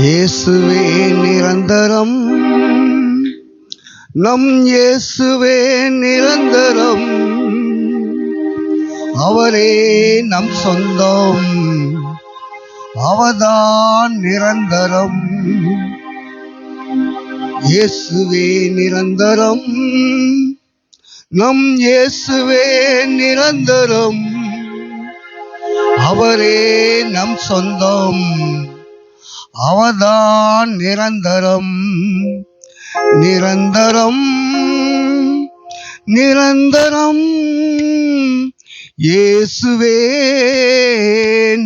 இயேசுவே நிரந்தரம், நம் இயேசுவே நிரந்தரம், அவரே நம் சொந்தம், அவர்தான் நிரந்தரம். இயேசுவே நிரந்தரம், நம் இயேசுவே நிரந்தரம், அவரே நம் சொந்தம், அவர்தான் நிரந்தரம். நிரந்தரம் நிரந்தரம் இயேசுவே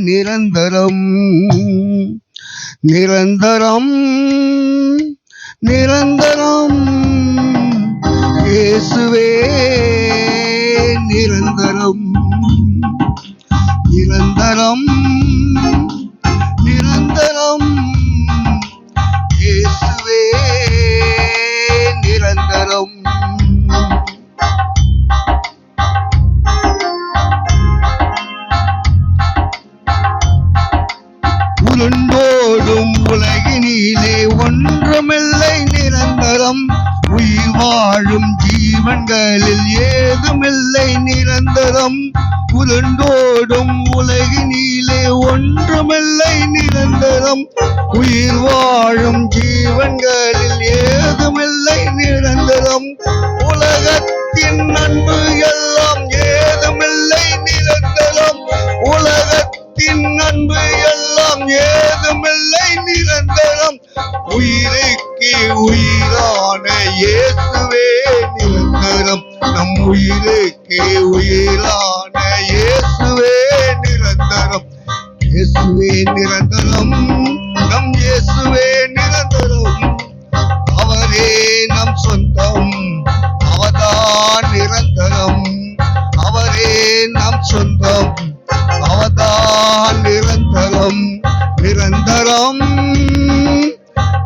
நிரந்தரம். நிரந்தரம் நிரந்தரம் இயேசுவே நிரந்தரம். நிரந்தரம் நிரந்தரம் இயேசுவே நிரந்தரம். உருண்டோடும் உலகினிலே ஒன்றுமில்லை நிரந்தரம், உயிர் வாழும் ஜீவன்களில் ஏதுமில்லை நிரந்தரம். உருண்டோடும் உலகினிலே ஒன்றுமில்லை நிரந்தரம், உயிர் வாழும் ஜீவன்களில் ஏதுமில்லை நிரந்தரம். உலகத்தின் அன்பு எல்லாம் ஏதுமில்லை நிரந்தரம், உலகத்தின் அன்பு எல்லாம் ஏதுமில்லை நிரந்தரம். உயிருக்கு உயிரான இயேசுவே நிரந்தரம், நம் உயிருக்கு உயிரான இயேசுவே நிரந்தரம். இயேசுவே நிரந்தரம், நம் இயேசுவே நிரந்தரம், அவரே நம் சொந்தம், அவர்தான் நிரந்தரம், அவரே நம் சொந்தம், அவர்தான் நிரந்தரம். நிரந்தரம்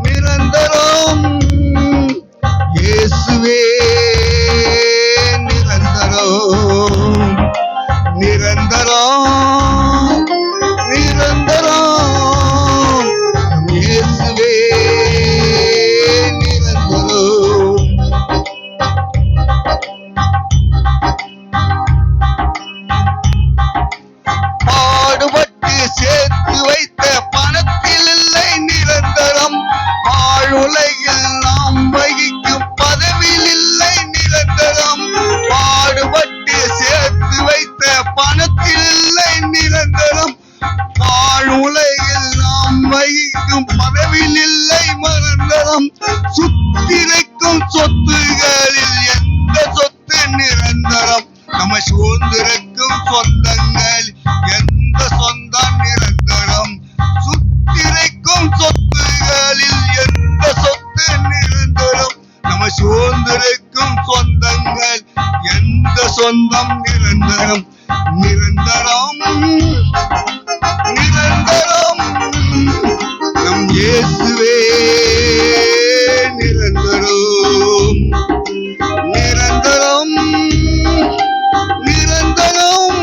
நிரந்தரம் இயேசுவே நிரந்தரம். நிரந்தரம் நிரந்தரம் இயேசுவே நிரந்தரம். பாடுபட்டு சேர்த்து வைத்த பணத்தில் இல்லை நிரந்தரம், வாழ்வுலகில் நாம் வகிக்கும் பதவியில் இல்லை நிரந்தரம். பாடுபட்டு சேர்த்து வைத்த பணத்தில் இல்லை நிரந்தரம், வாழ்வுலகில் நாம் வகிக்கும் பதவியில் இல்லை நிரந்தரம். சுத்திரைக்கும் சொத்துகளில் எந்த சொத்து நிரந்தரம், நம்ம சூழ்ந்திருக்கும் சொந்தங்கள் எந்த சொந்தம் நிரந்தரம். சுத்திரைக்கும் சொத்துகளில் எந்த சொத்து நிரந்தரம், நம்ம சூழ்ந்திருக்கும் சொந்தங்கள் எந்த சொந்தம் நிரந்தரம். நிரந்தரம் நிரந்தரம் நம் இயேசுவே நிரந்தரம். நிரந்தரம் நிரந்தரம்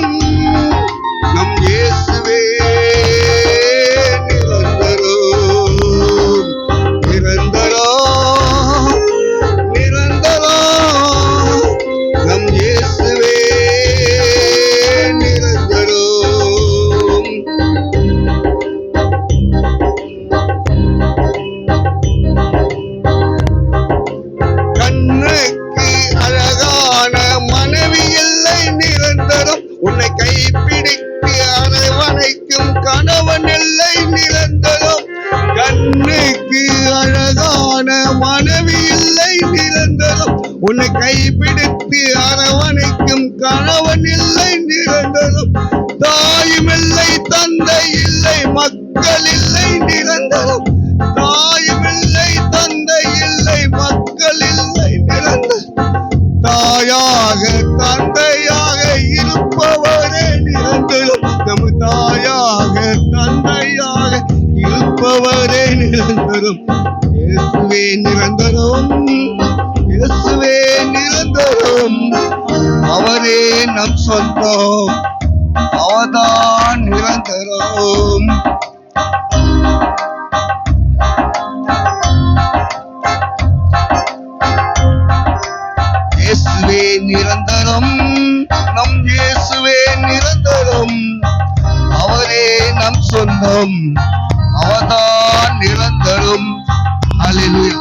நம் இயேசுவே நிரந்தரம். நிரந்தரம் நிரந்தரம் நம் இயேசுவே நிரந்தரம். கண்ணுக்கு அழகான மனைவி இல்லை நிரந்தரம், உன்னை கைப்பிடித்து அரவணைக்கும் கணவன் இல்லை நிரந்தரம். கண்ணுக்கு அழகான மனைவி இல்லை நிரந்தரம், உன்னை கைப்பிடித்து அரவணைக்கும் கணவன் இல்லை நிரந்தரம். தாயும் இல்லை தந்தை இல்லை மக்கள் இல்லை நிரந்தரம், தாயும் இல்லை தந்தை இல்லை மக்கள் இல்லை நிரந்தரம். தாயாக தந்தையாக இருப்பவரே நிரந்தரம், நம் தாயாக தந்தையாக இருப்பவரே நிரந்தரம். இயேசுவே நிரந்தரம், இயேசுவே நிரந்தரம், அவரே நம் சொந்தம், அவர்தான் நிரந்தரம். இயேசுவே நிரந்தரம், அவரே நம் சொந்தம், அவர்தான் நிரந்தரம். அல்லேலூயா.